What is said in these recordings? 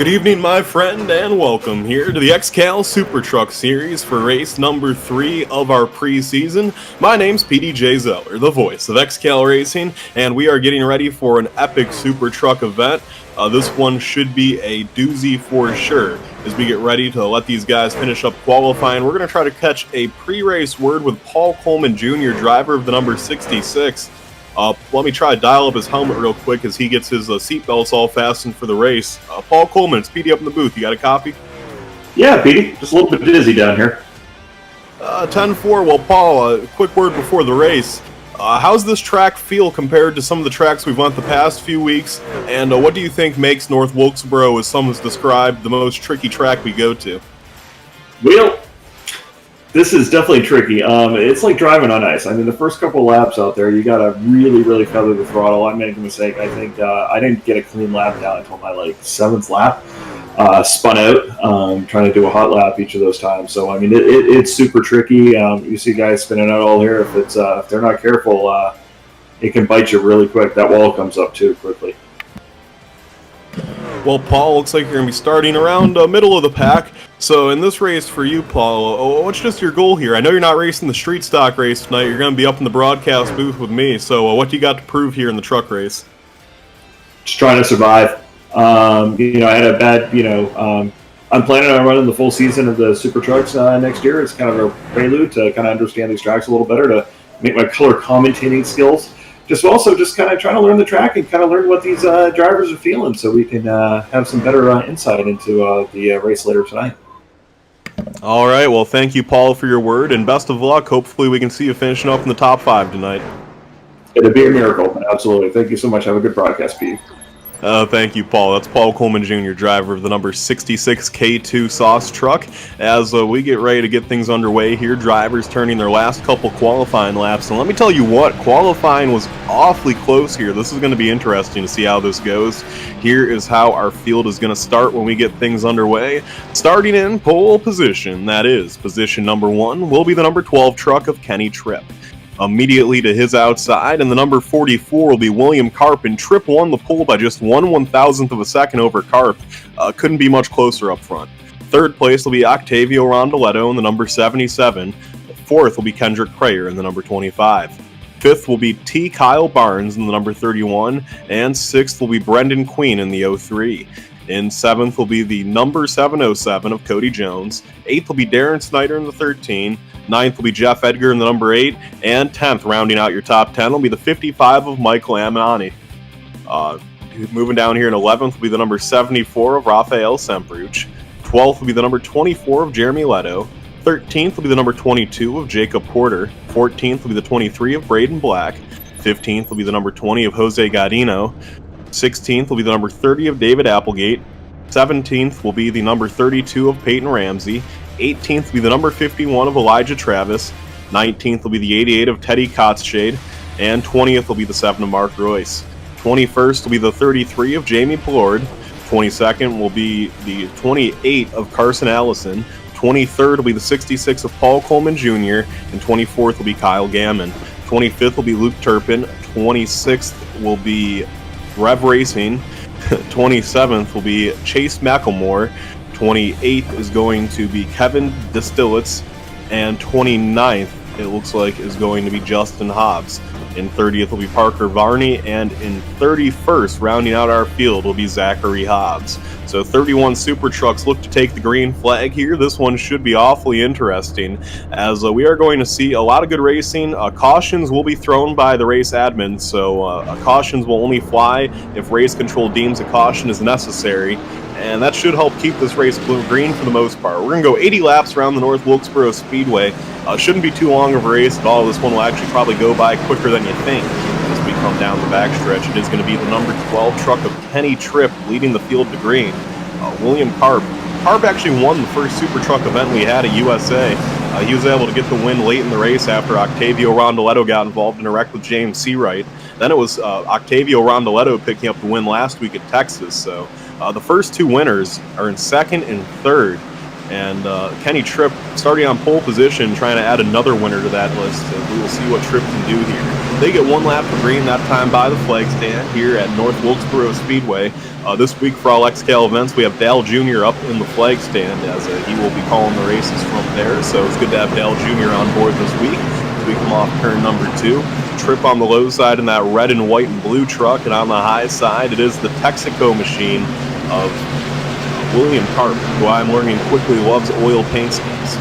Good evening, my friend, and welcome here to the XCAL Super Truck Series for race number 3 of our preseason. My name's PDJ Zeller, the voice of XCAL Racing, and we are getting ready for an epic Super Truck event. This one should be a doozy for sure. As we get ready to let these guys finish up qualifying, we're going to try to catch a pre-race word with Paul Coleman Jr., driver of the number 66. Let me try to dial up his helmet real quick as he gets his seatbelts all fastened for the race. Paul Coleman, it's PD up in the booth. You got a copy? Yeah, PD. Just a little bit dizzy down here. 10-4. Well, Paul, a quick word before the race. How's this track feel compared to some of the tracks we've went the past few weeks? And what do you think makes North Wilkesboro, as some has described, the most tricky track we go to? Well, this is definitely tricky. It's like driving on ice. I mean, the first couple laps out there, you got to really feather the throttle. I made a mistake. I think I didn't get a clean lap down until my 7th lap. Spun out, trying to do a hot lap each of those times. So I mean, it's super tricky. You see guys spinning out all here. If they're not careful, it can bite you really quick. That wall comes up too quickly. Well, Paul, looks like you're going to be starting around middle of the pack. So in this race for you, Paul, what's just your goal here? I know you're not racing the street stock race tonight. You're going to be up in the broadcast booth with me. So what do you got to prove here in the truck race? Just trying to survive. I had a bad, I'm planning on running the full season of the Super Trucks next year. It's kind of a prelude to kind of understand these tracks a little better, to make my color commentating skills. Just kind of trying to learn the track and kind of learn what these drivers are feeling, so we can have some better insight into the race later tonight. All right, well, thank you, Paul, for your word, and best of luck. Hopefully we can see you finishing up in the top 5 tonight. It'd be a miracle, absolutely. Thank you so much. Have a good broadcast, Pete. Thank you, Paul. That's Paul Coleman Jr., driver of the number 66 K2 Sauce truck. As we get ready to get things underway here, drivers turning their last couple qualifying laps. And let me tell you what, qualifying was awfully close here. This is going to be interesting to see how this goes. Here is how our field is going to start when we get things underway. Starting in pole position, that is, position number 1, will be the number 12 truck of Kenny Tripp. Immediately to his outside, and the number 44 will be William Karp, and Tripp won the pole by just 1/1000th of a second over Karp. Couldn't be much closer up front. Third place will be Octavio Rondoletto in the number 77. Fourth will be Kendrick Prayer in the number 25. Fifth will be T. Kyle Barnes in the number 31, and sixth will be Brendan Queen in the 03. In 7th will be the number 707 of Cody Jones. 8th will be Darren Snyder in the 13. 9th will be Jeff Edgar in the number 8. And 10th, rounding out your top 10, will be the 55 of Michael Amanani. Moving down here in 11th will be the number 74 of Rafael Sempruch. 12th will be the number 24 of Jeremy Leto. 13th will be the number 22 of Jacob Porter. 14th will be the 23 of Braden Black. 15th will be the number 20 of Jose Gaudino. 16th will be the number 30 of David Applegate. 17th will be the number 32 of Peyton Ramsey. 18th will be the number 51 of Elijah Travis. 19th will be the 88 of Teddy Kotzshade. And 20th will be the 7 of Mark Royce. 21st will be the 33 of Jamie Plord. 22nd will be the 28 of Carson Allison. 23rd will be the 66 of Paul Coleman Jr. And 24th will be Kyle Gammon. 25th will be Luke Turpin. 26th will be Rev Racing. 27th will be Chase McElmore. 28th is going to be Kevin Distillitz. And 29th, it looks like, is going to be Justin Hobbs. In 30th will be Parker Varney. And in 31st, rounding out our field, will be Zachary Hobbs. So 31 Super Trucks look to take the green flag here. This one should be awfully interesting, as we are going to see a lot of good racing. Cautions will be thrown by the race admin, so cautions will only fly if race control deems a caution is necessary, and that should help keep this race blue-green for the most part. We're going to go 80 laps around the North Wilkesboro Speedway. Shouldn't be too long of a race at all. This one will actually probably go by quicker than you think. As we come down the backstretch, it is going to be the number 12 truck of Kenny Tripp leading the field to green. William Karp. Karp actually won the first Super Truck event we had at USA. He was able to get the win late in the race after Octavio Rondoletto got involved in a wreck with James Seawright. Then it was Octavio Rondoletto picking up the win last week at Texas. So the first 2 winners are in 2nd and 3rd. And Kenny Tripp starting on pole position, trying to add another winner to that list. We will see what Tripp can do here. They get one lap for green, that time by the flag stand here at North Wilkesboro Speedway. This week for all XCAL events, we have Dal Jr. up in the flag stand as he will be calling the races from there. So it's good to have Dal Jr. on board this week as we come off turn number 2. Trip on the low side in that red and white and blue truck, and on the high side it is the Texaco machine of William Karp, who I'm learning quickly loves oil paint schemes.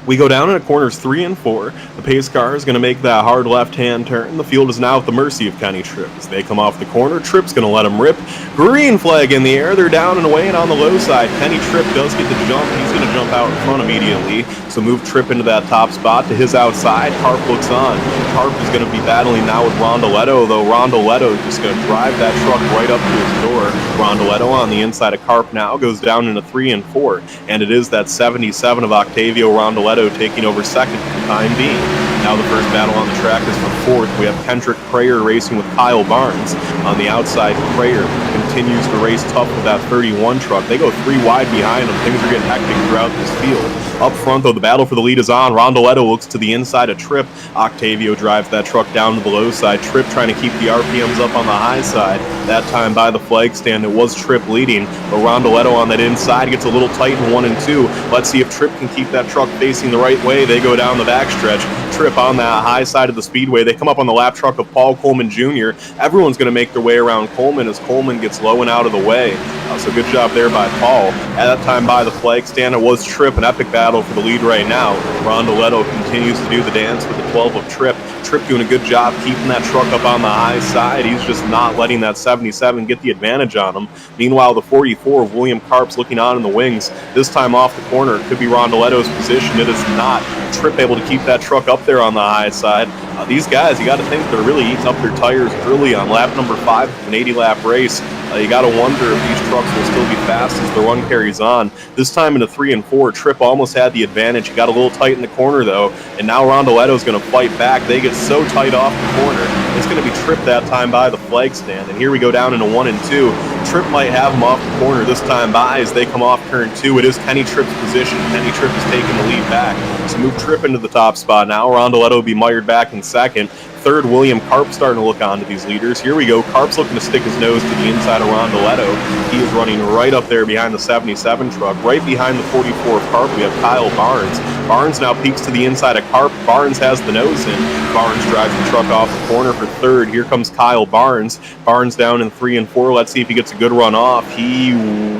We go down into corners 3 and 4. The pace car is going to make that hard left-hand turn. The field is now at the mercy of Kenny Tripp. As they come off the corner, Tripp's going to let him rip. Green flag in the air. They're down and away and on the low side. Kenny Tripp does get the jump. He's going to jump out in front immediately. So move Tripp into that top spot to his outside. Karp looks on. Karp is going to be battling now with Rondoletto, though Rondoletto is just going to drive that truck right up to his door. Rondoletto on the inside of Karp now goes down into 3 and 4. And it is that 77 of Octavio Rondoletto taking over second for the time being. Now the first battle on the track is for fourth. We have Kendrick Prayer racing with Kyle Barnes. On the outside, Prayer continues to race tough with that 31 truck. They go 3 wide behind them. Things are getting hectic throughout this field. Up front, though, the battle for the lead is on. Rondoletto looks to the inside of Tripp. Octavio drives that truck down to the low side. Tripp trying to keep the RPMs up on the high side. That time by the flag stand, it was Tripp leading. But Rondoletto on that inside gets a little tight in 1 and 2. Let's see if Tripp can keep that truck facing the right way. They go down the backstretch. Tripp on that high side of the speedway. They come up on the lap truck of Paul Coleman Jr. Everyone's going to make their way around Coleman as Coleman gets low and out of the way. So good job there by Paul. At that time by the flag stand, it was Tripp. An epic battle for the lead right now. Rondoletto continues to do the dance with the 12 of Tripp. Tripp doing a good job keeping that truck up on the high side. He's just not letting that 77 get the advantage on him. Meanwhile, the 44 of William Karp's looking on in the wings. This time off the corner, it could be Rondoletto's position. It is not. Tripp able to keep that truck up there on the high side. These guys, you got to think they're really eating up their tires early on lap number 5 of an 80-lap race. You got to wonder if these trucks will still be fast as the run carries on. This time into 3 and 4, Tripp almost had the advantage. He got a little tight in the corner, though, and now Rondoletto's going to fight back. They get so tight off the corner. It's going to be Tripp that time by the flag stand, and here we go down into 1 and 2. Tripp might have him off the corner this time by as they come off turn 2. It is Kenny Tripp's position. Kenny Tripp is taking the lead back. So move Tripp into the top spot now. Rondoletto will be mired back in second. Third, William Karp starting to look on to these leaders. Here we go. Karp's looking to stick his nose to the inside of Rondoletto. He is running right up there behind the 77 truck. Right behind the 44 of Karp, we have Kyle Barnes. Barnes now peeks to the inside of Karp. Barnes has the nose in. Barnes drives the truck off the corner for third. Here comes Kyle Barnes. Barnes down in 3 and 4. Let's see if he gets a good run off. He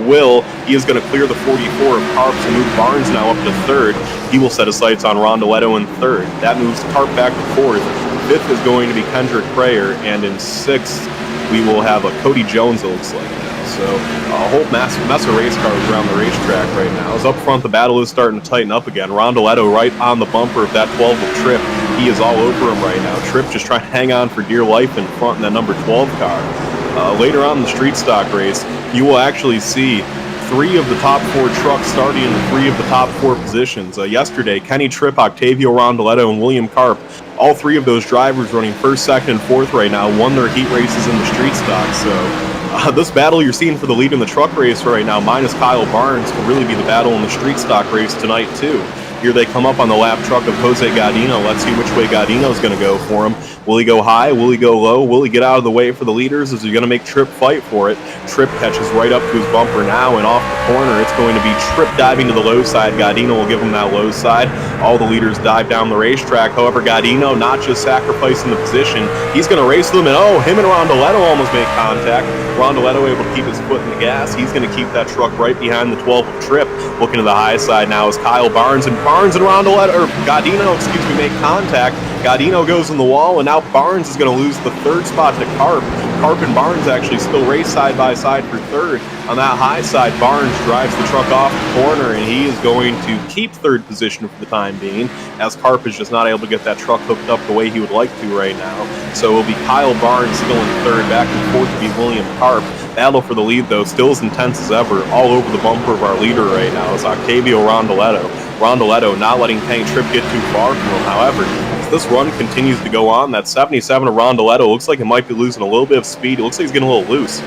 will. He is going to clear the 44 of Karp to move Barnes now up to third. He will set his sights on Rondoletto in third. That moves Karp back to fourth. Fifth is going to be Kendrick Prayer, and in sixth we will have a Cody Jones, it looks like now. So a whole mess of race cars around the racetrack right now. As up front, the battle is starting to tighten up again. Rondoletto right on the bumper of that 12 of Tripp. He is all over him right now. Tripp just trying to hang on for dear life in front in that number 12 car. Later on in the street stock race, you will actually see 3 of the top 4 trucks starting in 3 of the top 4 positions. Yesterday, Kenny Tripp, Octavio Rondoletto, and William Karp, all 3 of those drivers running first, second, and fourth right now, won their heat races in the street stock. So this battle you're seeing for the lead in the truck race right now, minus Kyle Barnes, will really be the battle in the street stock race tonight too. Here they come up on the lap truck of Jose Gaudino. Let's see which way Gaudino's going to go for him. Will he go high? Will he go low? Will he get out of the way for the leaders? Is he going to make Tripp fight for it? Tripp catches right up to his bumper now, and off the corner, it's going to be Tripp diving to the low side. Gaudino will give him that low side. All the leaders dive down the racetrack. However, Gaudino not just sacrificing the position. He's going to race them, and him and Rondoletto almost make contact. Rondoletto able to keep his foot in the gas. He's going to keep that truck right behind the 12 of Tripp. Looking to the high side now is Kyle Barnes, and Rondoletto, or Gaudino, make contact. Gaudino goes in the wall, and now Barnes is going to lose the third spot to Karp. Karp and Barnes actually still race side by side for third. On that high side, Barnes drives the truck off the corner, and he is going to keep third position for the time being, as Karp is just not able to get that truck hooked up the way he would like to right now. So it will be Kyle Barnes still in third, back and forth to be William Karp. Battle for the lead, though, still as intense as ever. All over the bumper of our leader right now is Octavio Rondoletto. Rondoletto not letting Kenny Tripp get too far from him. However, as this run continues to go on, that 77 of Rondoletto looks like it might be losing a little bit of speed. It looks like he's getting a little loose.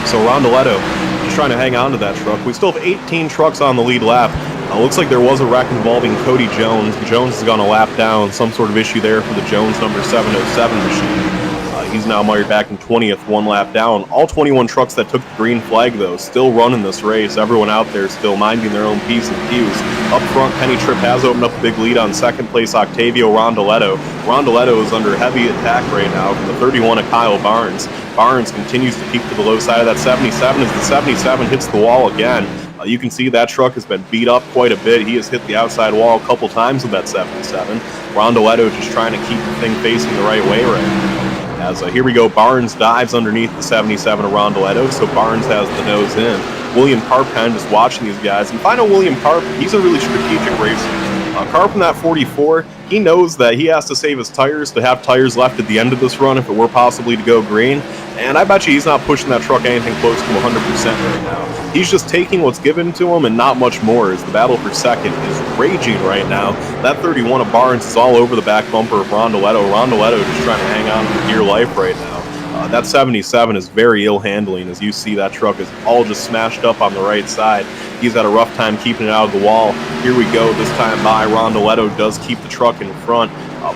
So Rondoletto just trying to hang on to that truck. We still have 18 trucks on the lead lap. Looks like there was a wreck involving Cody Jones. Jones has gone a lap down, some sort of issue there for the Jones number 707 machine. He's now mired back in 20th, 1 lap down. All 21 trucks that took the green flag, though, still running this race. Everyone out there still minding their own P's and Q's. Up front, Penny Tripp has opened up a big lead on second place Octavio Rondoletto. Rondoletto is under heavy attack right now from the 31 of Kyle Barnes. Barnes continues to peek to the low side of that 77 as the 77 hits the wall again. You can see that truck has been beat up quite a bit. He has hit the outside wall a couple times with that 77. Rondoletto just trying to keep the thing facing the right way right now. As here we go, Barnes dives underneath the 77 of Rondoletto, so Barnes has the nose in. William Karp kind of just watching these guys. And find out William Karp, he's a really strategic racer. Karp in that 44, he knows that he has to save his tires to have tires left at the end of this run if it were possibly to go green. And I bet you he's not pushing that truck anything close to 100% right now. He's just taking what's given to him and not much more, as the battle for second is raging right now. That 31 of Barnes is all over the back bumper of Rondoletto. Rondoletto just trying to hang on for dear life right now. That 77 is very ill handling. As you see, that truck is all just smashed up on the right side. He's had a rough time keeping it out of the wall. Here we go, this time by. Rondoletto does keep the truck in front.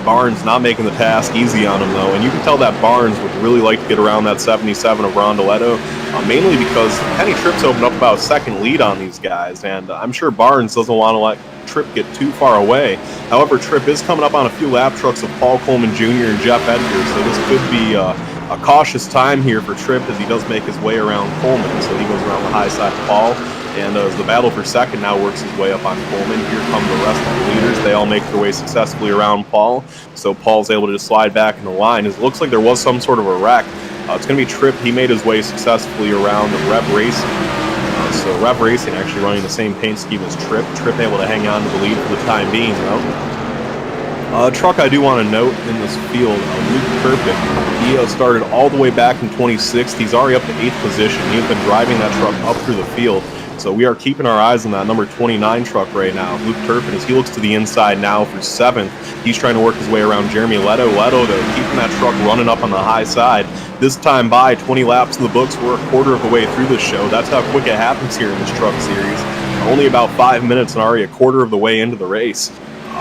Barnes not making the task easy on him, though, and you can tell that Barnes would really like to get around that 77 of Rondoletto, mainly because Penny Tripp's opened up about a second lead on these guys, and I'm sure Barnes doesn't want to let Tripp get too far away. However, Tripp is coming up on a few lap trucks of Paul Coleman Jr. and Jeff Edgar, so this could be a cautious time here for Tripp as he does make his way around Coleman, so he goes around the high side of Paul. And as the battle for second now works his way up on Coleman, here come the rest of the leaders. They all make their way successfully around Paul. So Paul's able to just slide back in the line. It looks like there was some sort of a wreck. It's going to be Tripp. He made his way successfully around Rev Racing. So Rev Racing actually running the same paint scheme as Tripp. Tripp able to hang on to the lead for the time being, though. Truck I do want to note in this field, Luke Turpin. He started all the way back in 26th. He's already up to 8th position. He's been driving that truck up through the field. So we are keeping our eyes on that number 29 truck right now. Luke Turpin, as he looks to the inside now for 7th. He's trying to work his way around Jeremy Leto. Leto, though, keeping that truck running up on the high side. This time by 20 laps in the books. We're a quarter of the way through this show. That's how quick it happens here in this truck series. Only about 5 minutes and already a quarter of the way into the race.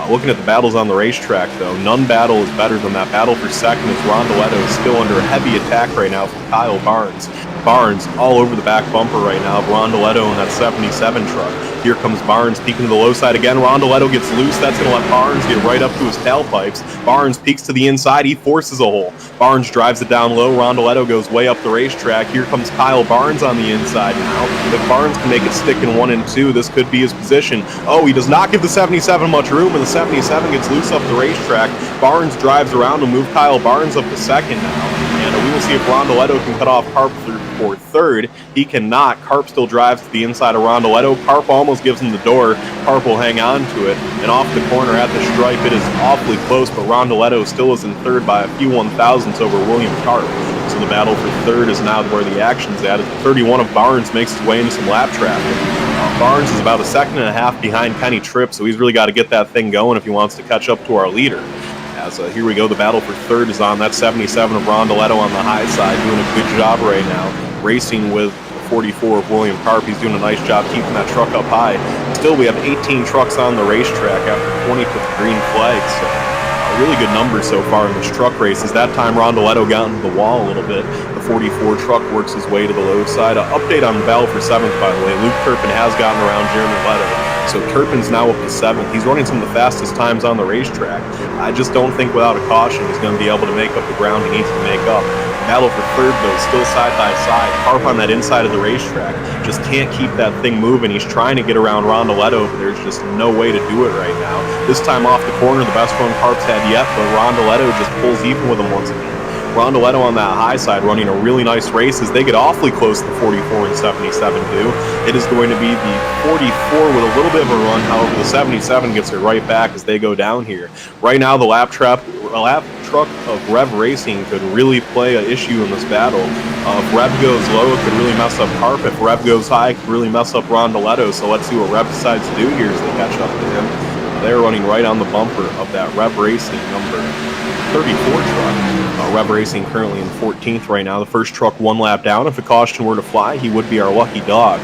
Looking at the battles on the racetrack, though, none battle is better than that battle for second as Rondoletto is still under heavy attack right now from Kyle Barnes. Barnes all over the back bumper right now of Rondoletto in that 77 truck. Here comes Barnes peeking to the low side again. Rondoletto gets loose. That's going to let Barnes get right up to his tailpipes. Barnes peeks to the inside. He forces a hole. Barnes drives it down low. Rondoletto goes way up the racetrack. Here comes Kyle Barnes on the inside now. If Barnes can make it stick in 1 and 2, this could be his position. Oh, he does not give the 77 much room, and the 77 gets loose up the racetrack. Barnes drives around to move Kyle Barnes up to second now. And we will see if Rondoletto can cut off Karp for third. He cannot. Karp still drives to the inside of Rondoletto. Karp almost gives him the door. Karp will hang on to it. And off the corner at the stripe, it is awfully close, but Rondoletto still is in third by a few 1,000ths over William Karp. So the battle for third is now where the action's at. 31 of Barnes makes his way into some lap traffic. Barnes is about a second and a half behind Penny Tripp, so he's really got to get that thing going if he wants to catch up to our leader. As here we go, the battle for third is on. That 77 of Rondoletto on the high side, doing a good job right now, racing with the 44 of William Karp. He's doing a nice job keeping that truck up high. Still, we have 18 trucks on the racetrack after 20 put the green flag, so a really good number so far in this truck race. As that time, Rondoletto got into the wall a little bit. The 44 truck works his way to the low side. Update on the battle for 7th, by the way. Luke Turpin has gotten around Jeremy Leto. So Turpin's now up to 7th. He's running some of the fastest times on the racetrack. I just don't think without a caution he's going to be able to make up the ground he needs to make up. Battle for third, though, still side by side. Karp on that inside of the racetrack. Just can't keep that thing moving. He's trying to get around Rondoletto, but there's just no way to do it right now. This time off the corner, the best run Karp's had yet, but Rondoletto just pulls even with him once again. Rondoletto on that high side running a really nice race as they get awfully close to the 44 and 77 do. It is going to be the 44 with a little bit of a run. However, the 77 gets it right back as they go down here. Right now, the lap truck of Rev Racing could really play an issue in this battle. If Rev goes low, it could really mess up Karp. If Rev goes high, it could really mess up Rondoletto. So let's see what Rev decides to do here as they catch up to him. They're running right on the bumper of that Rev Racing number 34 truck. Rev Racing currently in 14th right now. The first truck 1 lap down. If a caution were to fly, he would be our lucky dog.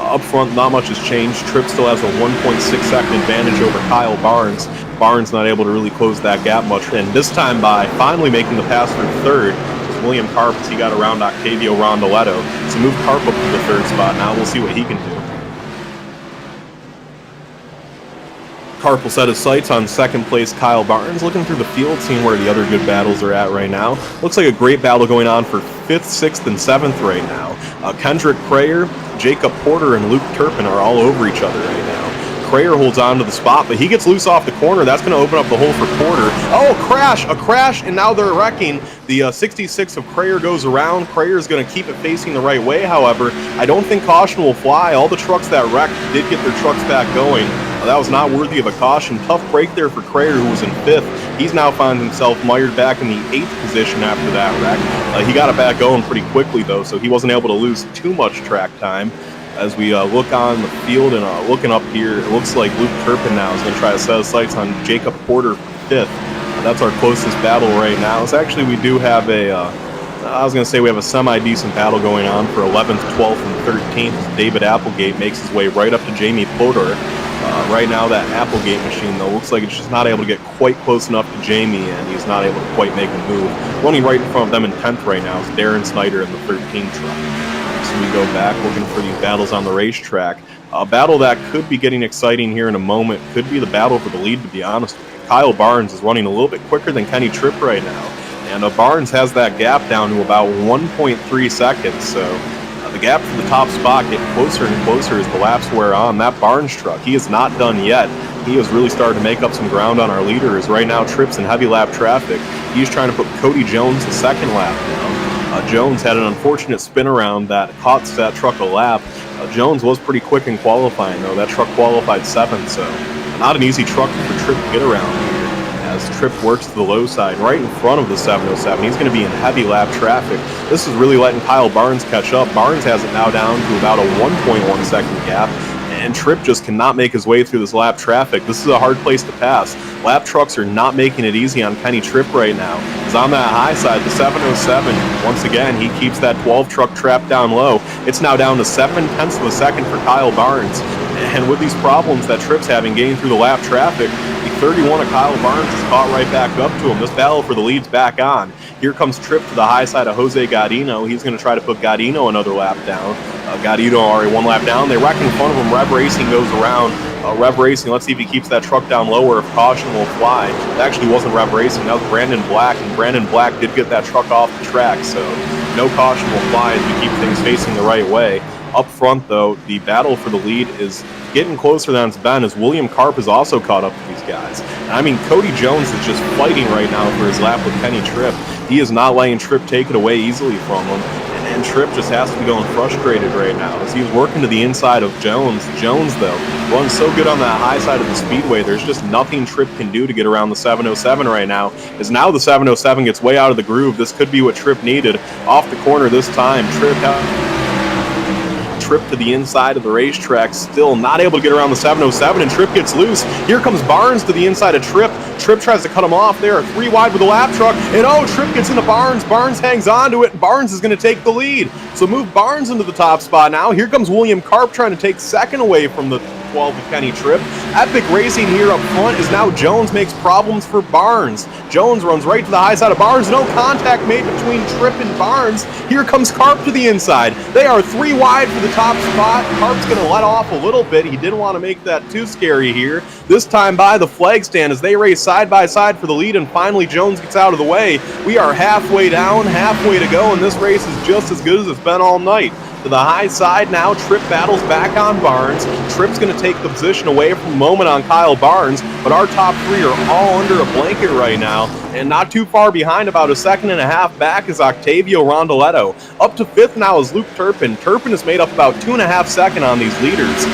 Up front, not much has changed. Tripp still has a 1.6-second advantage over Kyle Barnes. Barnes not able to really close that gap much, and this time by finally making the pass for third, William Karp, as he got around Octavio Rondoletto. So move Karp up to the third spot. Now we'll see what he can do. Karp will set his sights on second place Kyle Barnes, looking through the field, seeing where the other good battles are at right now. Looks like a great battle going on for 5th, 6th, and 7th right now. Kendrick Crayer, Jacob Porter, and Luke Turpin are all over each other right now. Crayer holds on to the spot, but he gets loose off the corner. That's going to open up the hole for Porter. Oh, a crash, and now they're wrecking. The 66 of Crayer goes around. Crayer's going to keep it facing the right way, however. I don't think caution will fly. All the trucks that wrecked did get their trucks back going. That was not worthy of a caution. Tough break there for Crayer, who was in 5th. He's now found himself mired back in the 8th position after that wreck. He got it back going pretty quickly, though, so he wasn't able to lose too much track time. As we look on the field and looking up here, it looks like Luke Turpin now is going to try to set his sights on Jacob Porter for 5th. That's our closest battle right now. It's actually, we do have a, I was going to say we have a semi-decent battle going on for 11th, 12th, and 13th. David Applegate makes his way right up to Jamie Podor. Right now, that Applegate machine, though, looks like it's just not able to get quite close enough to Jamie, and he's not able to quite make a move. Running right in front of them in 10th right now is Darren Snyder in the 13 truck. So we go back looking for these battles on the racetrack. A battle that could be getting exciting here in a moment could be the battle for the lead, to be honest with you. Kyle Barnes is running a little bit quicker than Kenny Tripp right now, and Barnes has that gap down to about 1.3 seconds, so the gap for the top spot getting closer and closer as the laps wear on. That Barnes truck, he is not done yet. He has really started to make up some ground on our leaders. Right now, Tripp's in heavy lap traffic. He's trying to put Cody Jones the second lap down. Jones had an unfortunate spin around that cost that truck a lap. Jones was pretty quick in qualifying, though. That truck qualified 7th, so not an easy truck for Tripp to get around here. As Tripp works to the low side, right in front of the 707. He's going to be in heavy lap traffic. This is really letting Kyle Barnes catch up. Barnes has it now down to about a 1.1 second gap, and Tripp just cannot make his way through this lap traffic. This is a hard place to pass. Lap trucks are not making it easy on Kenny Tripp right now. He's on that high side, the 707. Once again, he keeps that 12 truck trap down low. It's now down to 7/10 of a second for Kyle Barnes. And with these problems that Tripp's having getting through the lap traffic, the 31 of Kyle Barnes is caught right back up to him. This battle for the lead's back on. Here comes Tripp to the high side of Jose Gaudino. He's going to try to put Gaudino another lap down. Gaudino already 1 lap down. They wreck in front of him. Rev Racing goes around. Rev Racing, let's see if he keeps that truck down lower, if caution will fly. It actually wasn't Rev Racing, that was Brandon Black, and Brandon Black did get that truck off the track, so no caution will fly as we keep things facing the right way. Up front, though, the battle for the lead is getting closer than it's been, as William Karp is also caught up to these guys. And I mean, Cody Jones is just fighting right now for his lap with Kenny Tripp. He is not letting Tripp take it away easily from him. And Tripp just has to be going frustrated right now as he's working to the inside of Jones. Jones, though, runs so good on that high side of the Speedway, there's just nothing Tripp can do to get around the 707 right now. As now the 707 gets way out of the groove. This could be what Tripp needed. Off the corner this time, Tripp to the inside of the racetrack, still not able to get around the 707, and Tripp gets loose. Here comes Barnes to the inside of Tripp. Tripp tries to cut him off there, 3 wide with a lap truck, and Tripp gets into Barnes. Barnes hangs on to it, and Barnes is going to take the lead. So move Barnes into the top spot now. Here comes William Karp trying to take second away from the 12 of Kenny Tripp. Epic Racing here up front is now Jones makes problems for Barnes. Jones runs right to the high side of Barnes. No contact made between Tripp and Barnes. Here comes Karp to the inside. They are 3 wide for the top spot. Karp's going to let off a little bit. He didn't want to make that too scary here. This time by the flag stand as they race side by side for the lead, and finally Jones gets out of the way. We are halfway down, halfway to go, and this race is just as good as it's been all night. To the high side now, Tripp battles back on Barnes. Tripp's going to take the position away from the moment on Kyle Barnes, but our top 3 are all under a blanket right now, and not too far behind, about a 1.5 seconds back, is Octavio Rondoletto. Up to 5th now is Luke Turpin. Turpin has made up about 2.5 seconds on these leaders.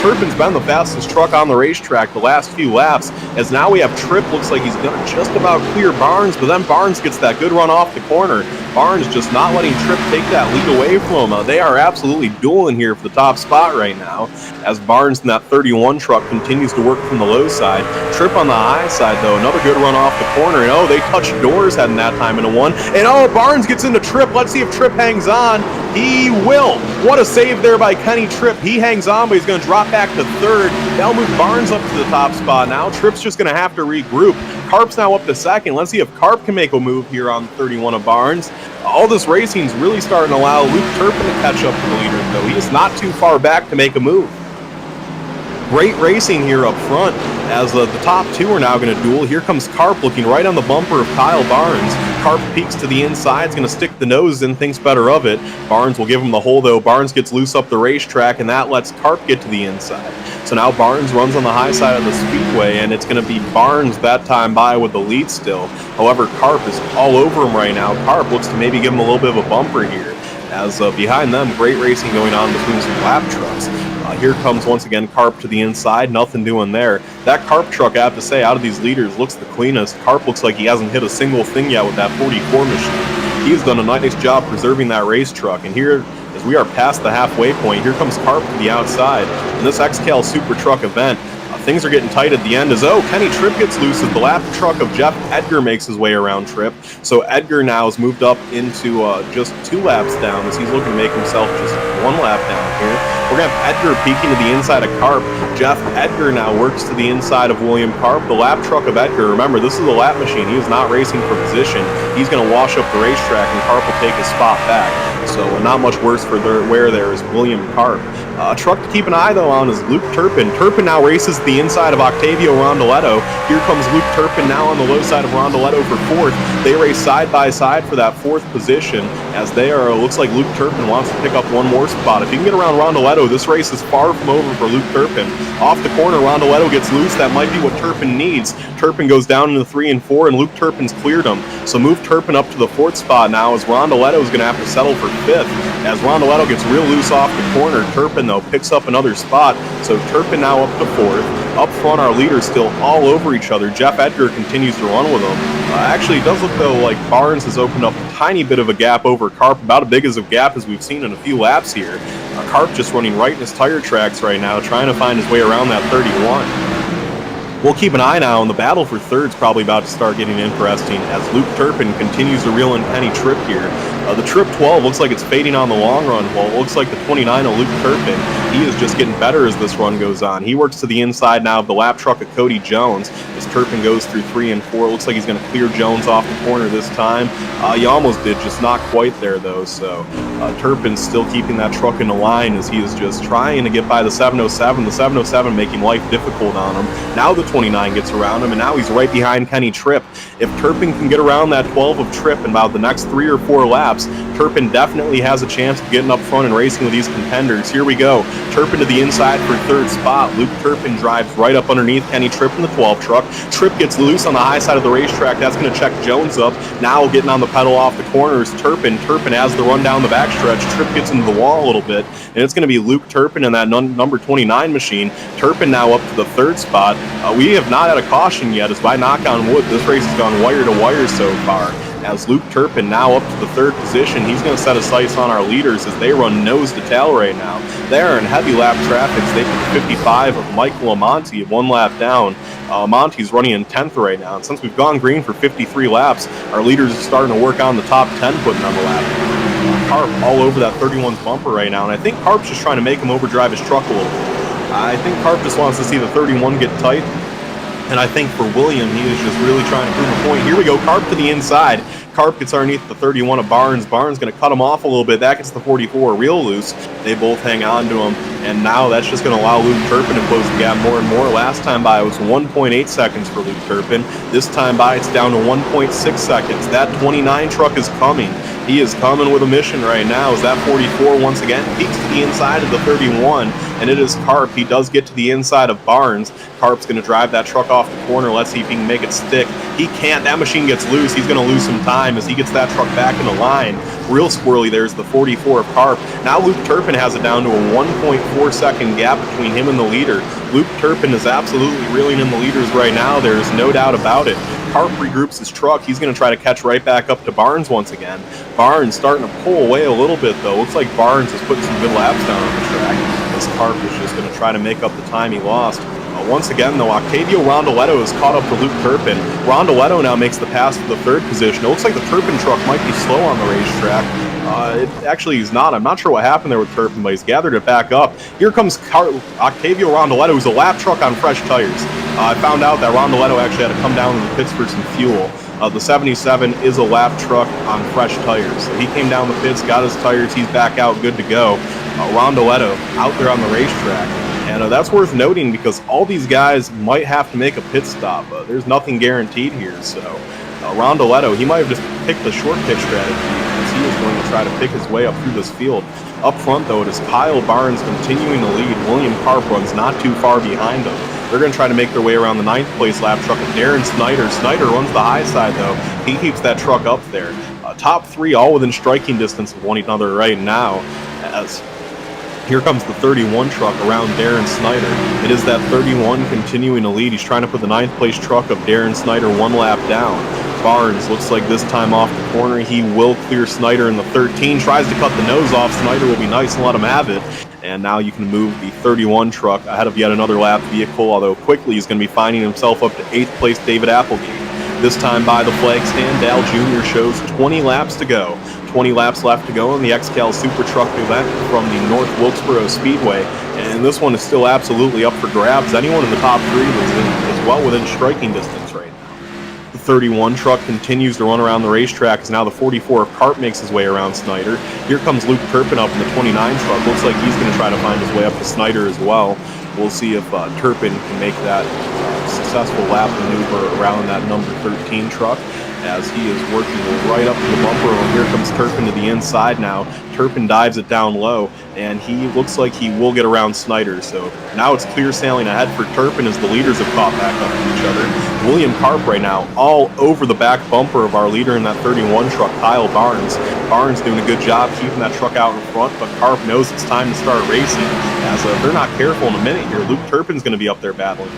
Turpin's been the fastest truck on the racetrack the last few laps, as now we have Tripp, looks like he's going to just about clear Barnes, but then Barnes gets that good run off the corner. Barnes just not letting Tripp take that lead away from him. They are absolutely dueling here for the top spot right now, as Barnes in that 31 truck continues to work from the low side. Tripp on the high side, though, another good run off the corner, and they touch doors heading that time into 1. And Barnes gets into Tripp. Let's see if Tripp hangs on. He will. What a save there by Kenny Tripp. He hangs on, but he's going to drop back to third. That'll move Barnes up to the top spot now. Tripp's just going to have to regroup. Carp's now up to second. Let's see if Carp can make a move here on 31 of Barnes. All this racing's really starting to allow Luke Turpin to catch up to the leader, though. He is not too far back to make a move. Great racing here up front as the top two are now going to duel. Here comes Carp looking right on the bumper of Kyle Barnes. Carp peeks to the inside, is going to stick the nose in, thinks better of it. Barnes will give him the hole, though. Barnes gets loose up the racetrack, and that lets Carp get to the inside. So now Barnes runs on the high side of the Speedway, and it's going to be Barnes that time by with the lead still. However, Carp is all over him right now. Carp looks to maybe give him a little bit of a bumper here. As behind them, great racing going on between some lap trucks. Here comes once again Carp to the inside, nothing doing there. That Carp truck, I have to say, out of these leaders, looks the cleanest. Carp looks like he hasn't hit a single thing yet with that 44 machine. He has done a nice job preserving that race truck. And here, as we are past the halfway point, here comes Carp to the outside. In this XCAL Super Truck event, things are getting tight at the end as, Kenny Tripp gets loose as the lap truck of Jeff Edgar makes his way around Tripp. So Edgar now has moved up into just 2 laps down as he's looking to make himself just 1 lap down here. We're going to have Edgar peeking to the inside of Carp. Jeff Edgar now works to the inside of William Carp. The lap truck of Edgar, remember, this is a lap machine. He is not racing for position. He's going to wash up the racetrack, and Carp will take his spot back. So not much worse for wear there is William Carp. A truck to keep an eye, though, on is Luke Turpin. Turpin now races the inside of Octavio Rondoletto. Here comes Luke Turpin now on the low side of Rondoletto for 4th. They race side by side for that 4th position as they are, looks like Luke Turpin wants to pick up one more spot. If he can get around Rondoletto, this race is far from over for Luke Turpin. Off the corner, Rondoletto gets loose. That might be what Turpin needs. Turpin goes down into 3 and 4, and Luke Turpin's cleared him. So move Turpin up to the 4th spot now as Rondoletto is going to have to settle for 5th. As Rondoletto gets real loose off the corner, Turpin, though, picks up another spot. So Turpin now up to 4th. Up front, our leaders still all over each other. Jeff Edgar continues to run with them. Actually, it does look, though, like Barnes has opened up a tiny bit of a gap over Carp, about as big as a gap as we've seen in a few laps here. Carp just running right in his tire tracks right now, trying to find his way around that 31. We'll keep an eye now, and the battle for third's probably about to start getting interesting as Luke Turpin continues to reel in Kenny Tripp here. The Tripp 12 looks like it's fading on the long run, while it looks like the 29 of Luke Turpin, he is just getting better as this run goes on. He works to the inside now of the lap truck of Cody Jones as Turpin goes through 3 and 4. Looks like he's going to clear Jones off the corner this time. He almost did, just not quite there, though. So Turpin's still keeping that truck in the line as he is just trying to get by the 707. The 707 making life difficult on him. Now the 29 gets around him, and now he's right behind Kenny Tripp. If Turpin can get around that 12 of Tripp in about the next 3 or 4 laps, Turpin definitely has a chance of getting up front and racing with these contenders. Here we go. Turpin to the inside for 3rd spot. Luke Turpin drives right up underneath Kenny Tripp in the 12 truck. Tripp gets loose on the high side of the racetrack. That's going to check Jones up. Now getting on the pedal off the corner is Turpin. Turpin has the run down the backstretch. Tripp gets into the wall a little bit, and it's going to be Luke Turpin and that number 29 machine. Turpin now up to the 3rd spot. We have not had a caution yet, as by knock on wood, this race has gone wire to wire so far. As Luke Turpin now up to the 3rd position, he's going to set his sights on our leaders as they run nose to tail right now. They are in heavy lap traffic. They put 55 of Michael Amonte 1 lap down. Monty's running in 10th right now. And since we've gone green for 53 laps, our leaders are starting to work on the top 10 putting on the lap. Carp all over that 31's bumper right now, and I think Carp's just trying to make him overdrive his truck a little bit. I think Carp just wants to see the 31 get tight. And I think for William, he is just really trying to prove a point. Here we go, Carp to the inside. Carp gets underneath the 31 of Barnes. Barnes going to cut him off a little bit. That gets the 44 real loose. They both hang on to him. And now that's just going to allow Luke Turpin to close the gap more and more. Last time by, it was 1.8 seconds for Luke Turpin. This time by, it's down to 1.6 seconds. That 29 truck is coming. He is coming with a mission right now as that 44 once again peeks to the inside of the 31, and it is Carp. He does get to the inside of Barnes. Carp's going to drive that truck off the corner. Let's see if he can make it stick. He can't. That machine gets loose. He's going to lose some time as he gets that truck back in the line. Real squirrely, there's the 44 of Carp. Now Luke Turpin has it down to a 1.4 second gap between him and the leader. Luke Turpin is absolutely reeling in the leaders right now. There's no doubt about it. Carp regroups his truck. He's going to try to catch right back up to Barnes once again. Barnes starting to pull away a little bit, though. Looks like Barnes is putting some good laps down on the track. As Carp is just going to try to make up the time he lost. Once again, though, Octavio Rondoletto is caught up to Luke Turpin. Rondoletto now makes the pass to the 3rd position. It looks like the Turpin truck might be slow on the racetrack. Actually, he's not. I'm not sure what happened there with Turpin, but he's gathered it back up. Here comes Octavio Rondoletto, who's a lap truck on fresh tires. I found out that Rondoletto actually had to come down to the pits for some fuel. The 77 is a lap truck on fresh tires. So he came down the pits, got his tires, he's back out, good to go. Rondoletto out there on the racetrack. And that's worth noting because all these guys might have to make a pit stop. There's nothing guaranteed here, so Rondoletto, he might have just picked the short pitch strategy as he is going to try to pick his way up through this field. Up front, though, it is Kyle Barnes continuing to lead. William Karp runs not too far behind him. They're going to try to make their way around the 9th place lap truck of Darren Snyder. Snyder runs the high side, though. He keeps that truck up there. Top three all within striking distance of one another right now, as here comes the 31 truck around Darren Snyder. It is that 31 continuing to lead. He's trying to put the 9th place truck of Darren Snyder one lap down. Barnes looks like this time off the corner he will clear Snyder in the 13. Tries to cut the nose off. Snyder will be nice and let him have it. And now you can move the 31 truck ahead of yet another lap vehicle, although quickly he's going to be finding himself up to 8th place David Applegate. This time by the flag stand, Dal Jr. shows 20 laps to go. 20 laps left to go in the XCAL Super Truck event from the North Wilkesboro Speedway. And this one is still absolutely up for grabs. Anyone in the top three is well within striking distance right now. The 31 truck continues to run around the racetrack as now the 44 of Karp makes his way around Snyder. Here comes Luke Turpin up in the 29 truck. Looks like he's going to try to find his way up to Snyder as well. We'll see if Turpin can make that successful lap maneuver around that number 13 truck as he is working right up to the bumper. And here comes Turpin to the inside now. Turpin dives it down low, and he looks like he will get around Snyder. So now it's clear sailing ahead for Turpin as the leaders have caught back up to each other. William Karp right now all over the back bumper of our leader in that 31 truck, Kyle Barnes. Barnes doing a good job keeping that truck out in front, but Karp knows it's time to start racing as they're not careful in a minute here. Luke Turpin's going to be up there battling.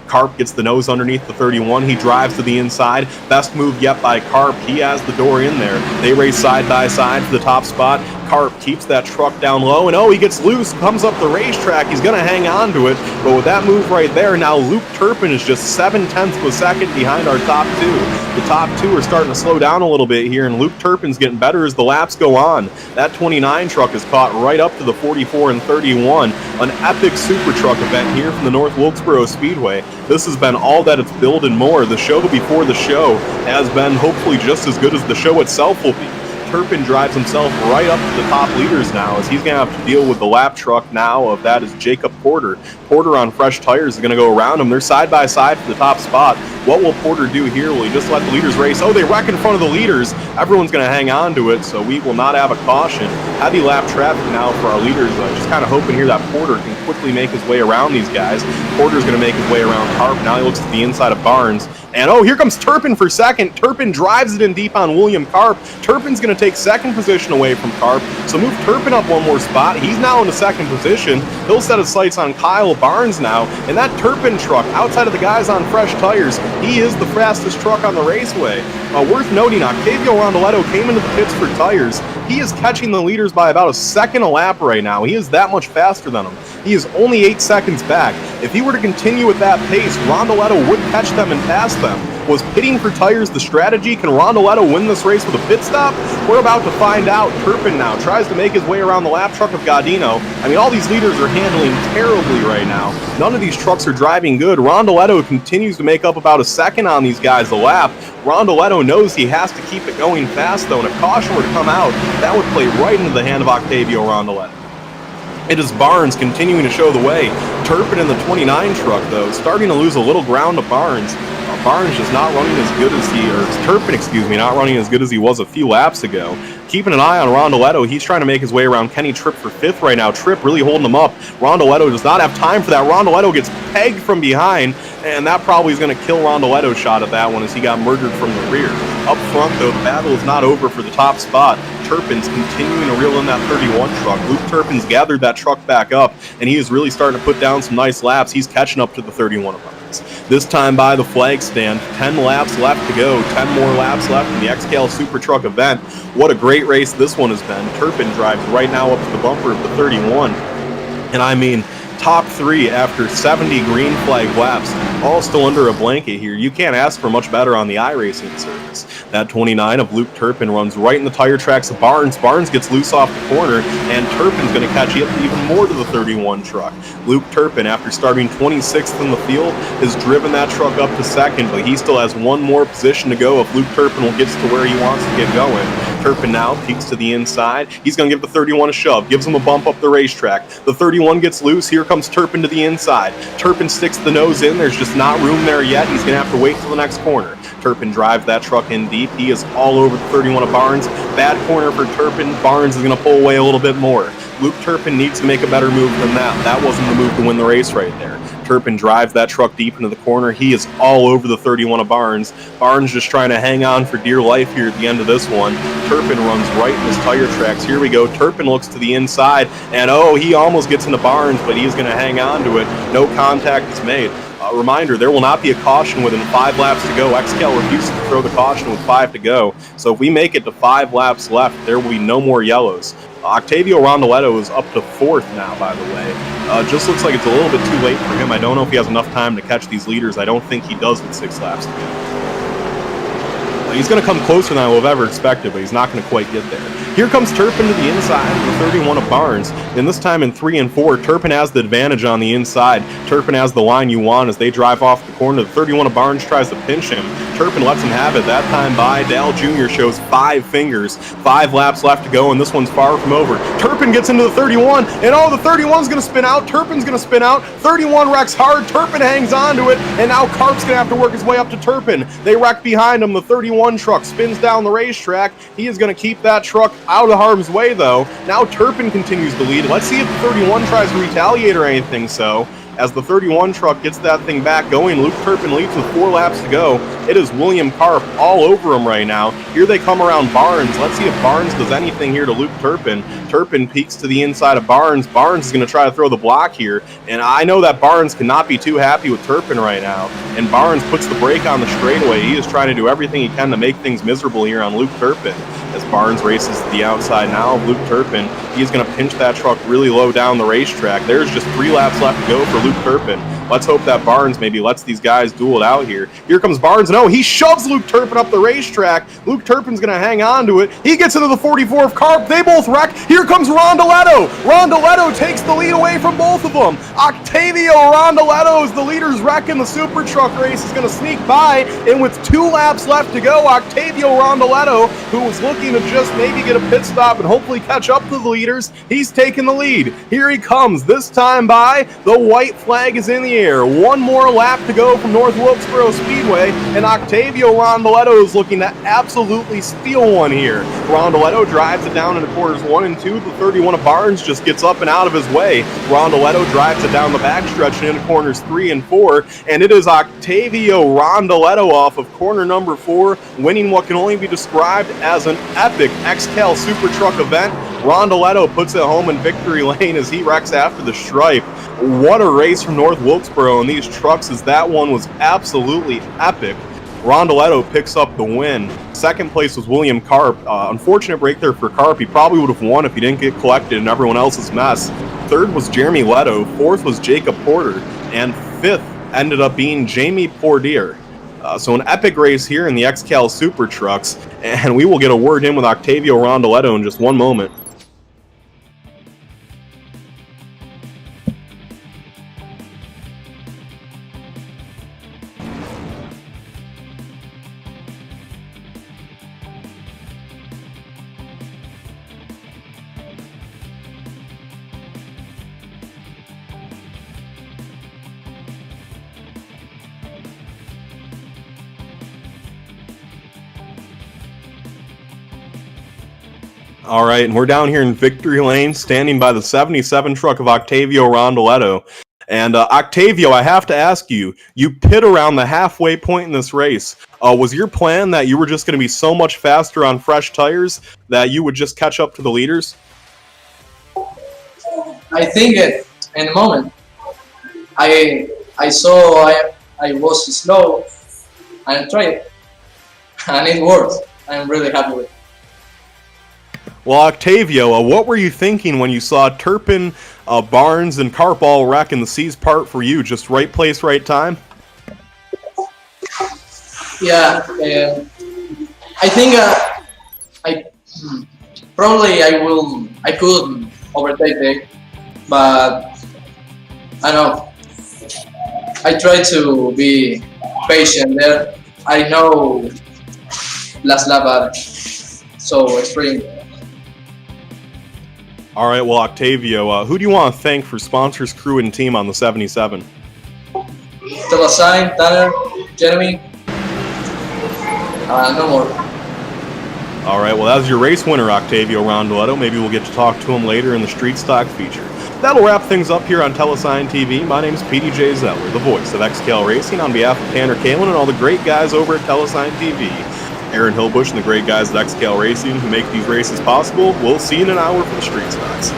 Karp gets the nose underneath the 31. He drives to the inside. Best move yet by Karp. He has the door in there. They race side by side for the top spot. Karp keeps that truck down low, and he gets loose, comes up the racetrack. He's going to hang on to it, but with that move right there, now Luke Turpin is just 0.7 of a second behind our top two. The top two are starting to slow down a little bit here, and Luke Turpin's getting better as the laps go on. That 29 truck is caught right up to the 44 and 31. An epic super truck event here from the North Wilkesboro Speedway. This has been all that it's billed and more. The show before the show has been hopefully just as good as the show itself will be. Turpin drives himself right up to the top leaders now as he's going to have to deal with the lap truck now of that is Jacob Porter. Porter on fresh tires is going to go around him. They're side by side for the top spot. What will Porter do here? Will he just let the leaders race? They wreck in front of the leaders. Everyone's going to hang on to it, so we will not have a caution. Heavy lap traffic now for our leaders. Just kind of hoping here that Porter can quickly make his way around these guys. Porter's going to make his way around Karp. Now he looks to the inside of Barnes. And here comes Turpin for second. Turpin drives it in deep on William Karp. Turpin's going to take second position away from Karp. So move Turpin up one more spot. He's now in the second position. He'll set his sights on Kyle Barnes now. And that Turpin truck, outside of the guys on fresh tires, he is the fastest truck on the raceway. Worth noting, Octavio Rondoletto came into the pits for tires. He is catching the leaders by about a second a lap right now. He is that much faster than them. He is only 8 seconds back. If he were to continue at that pace, Rondoletto would catch them and pass them. Was pitting for tires the strategy? Can Rondoletto win this race with a pit stop? We're about to find out. Turpin now tries to make his way around the lap truck of Gaudino. I mean, all these leaders are handling terribly right now. None of these trucks are driving good. Rondoletto continues to make up about a second on these guys a lap. Rondoletto knows he has to keep it going fast, though, and if caution were to come out, that would play right into the hand of Octavio Rondoletto. It is Barnes continuing to show the way. Turpin in the 29 truck, though, starting to lose a little ground to Barnes. Barnes is not running as good as Turpin, not running as good as he was a few laps ago. Keeping an eye on Rondoletto, he's trying to make his way around Kenny Tripp for fifth right now. Tripp really holding him up. Rondoletto does not have time for that. Rondoletto gets pegged from behind, and that probably is going to kill Rondoletto's shot at that one as he got murdered from the rear. Up front, though, the battle is not over for the top spot. Turpin's continuing to reel in that 31 truck. Luke Turpin's gathered that truck back up, and he is really starting to put down some nice laps. He's catching up to the 31 of them. This time by the flag stand, 10 laps left to go, 10 more laps left in the XCAL Super Truck event. What a great race this one has been. Turpin drives right now up to the bumper of the 31. And I mean, top three after 70 green flag laps, all still under a blanket here. You can't ask for much better on the iRacing service. That 29 of Luke Turpin runs right in the tire tracks of Barnes. Barnes gets loose off the corner, and Turpin's going to catch up even more to the 31 truck. Luke Turpin, after starting 26th in the field, has driven that truck up to second, but he still has one more position to go if Luke Turpin will get to where he wants to get going. Turpin now peeks to the inside. He's going to give the 31 a shove, gives him a bump up the racetrack. The 31 gets loose. Here comes Turpin to the inside. Turpin sticks the nose in. There's just not room there yet. He's going to have to wait till the next corner. Turpin drives that truck in deep. He is all over the 31 of Barnes. Bad corner for Turpin. Barnes is going to pull away a little bit more. Luke Turpin needs to make a better move than that. That wasn't the move to win the race right there. Turpin drives that truck deep into the corner. He is all over the 31 of Barnes. Barnes just trying to hang on for dear life here at the end of this one. Turpin runs right in his tire tracks. Here we go. Turpin looks to the inside, and he almost gets into Barnes, but he's going to hang on to it. No contact is made. Reminder, there will not be a caution within 5 laps to go. XCAL refuses to throw the caution with 5 to go. So if we make it to 5 laps left, there will be no more yellows. Octavio Rondoletto is up to 4th now, by the way. Just looks like it's a little bit too late for him. I don't know if he has enough time to catch these leaders. I don't think he does with 6 laps to go. He's going to come closer than I would have ever expected, but he's not going to quite get there. Here comes Turpin to the inside of the 31 of Barnes, and this time in 3 and 4, Turpin has the advantage on the inside. Turpin has the line you want as they drive off the corner. The 31 of Barnes tries to pinch him. Turpin lets him have it. That time by Dale Jr. shows 5 fingers. 5 laps left to go, and this one's far from over. Turpin gets into the 31, and the 31's going to spin out. Turpin's going to spin out. 31 wrecks hard. Turpin hangs on to it, and now Karp's going to have to work his way up to Turpin. They wreck behind him. The 31 truck spins down the racetrack. He is going to keep that truck out of harm's way, though. Now Turpin continues to lead. Let's see if the 31 tries to retaliate or anything. So as the 31 truck gets that thing back going, Luke Turpin leads with 4 laps to go. It is William Karp all over him right now. Here they come around Barnes. Let's see if Barnes does anything here to Luke Turpin. Turpin peeks to the inside of Barnes. Barnes is going to try to throw the block here, and I know that Barnes cannot be too happy with Turpin right now. And Barnes puts the brake on the straightaway. He is trying to do everything he can to make things miserable here on Luke Turpin. As Barnes races to the outside now of Luke Turpin, he's going to pinch that truck really low down the racetrack. There's just 3 laps left to go for Luke Turpin. Let's hope that Barnes maybe lets these guys duel it out here. Here comes Barnes. No, he shoves Luke Turpin up the racetrack. Luke Turpin's going to hang on to it. He gets into the 44 of Karp. They both wreck. Here comes Rondoletto. Rondoletto takes the lead away from both of them. Octavio Rondoletto is the leader's wreck in the Super Truck race. Is going to sneak by, and with 2 laps left to go, Octavio Rondoletto, who was looking to just maybe get a pit stop and hopefully catch up to the leaders, he's taking the lead. Here he comes, this time by the white flag is in the air. 1 more lap to go from North Wilkesboro Speedway, and Octavio Rondoletto is looking to absolutely steal one here. Rondoletto drives it down into quarters 1 and 2. The 31 of Barnes just gets up and out of his way. Rondoletto drives it down the backstretch and into corners 3 and 4, and it is Octavio Rondoletto off of corner number 4, winning what can only be described as an epic XCAL Super Truck event. Rondoletto puts it home in victory lane as he wrecks after the stripe. What a race from North Wilkesboro in these trucks, as that one was absolutely epic. Rondoletto picks up the win. Second place was William Karp. Unfortunate break there for Karp. He probably would have won if he didn't get collected in everyone else's mess. Third was Jeremy Leto. Fourth was Jacob Porter. And fifth ended up being Jamie Portier. So an epic race here in the XCAL Super Trucks. And we will get a word in with Octavio Rondoletto in just one moment. All right, and we're down here in victory lane, standing by the 77 truck of Octavio Rondoletto. And Octavio, I have to ask you, you pit around the halfway point in this race. Was your plan that you were just going to be so much faster on fresh tires that you would just catch up to the leaders? I think in the moment, I saw I was slow and tried it, and it worked. I'm really happy with it. Well, Octavio, what were you thinking when you saw Turpin, Barnes, and Karp all wreck in the C's part for you? Just right place, right time? Yeah, I think I probably I could overtake it, but I know. I try to be patient there. I know last lap are so extreme. All right, well, Octavio, who do you want to thank for sponsors, crew, and team on the 77? Tella, Tanner, Jeremy, no more. All right, well, that was your race winner, Octavio Rondoletto. Maybe we'll get to talk to him later in the Street Stock feature. That'll wrap things up here on Telesign TV. My name's PDJ Zeller, the voice of XCAL Racing, on behalf of Tanner Kalin and all the great guys over at Telesign TV. Aaron Hillbush and the great guys at XCAL Racing who make these races possible. We'll see you in an hour for the Street Stocks.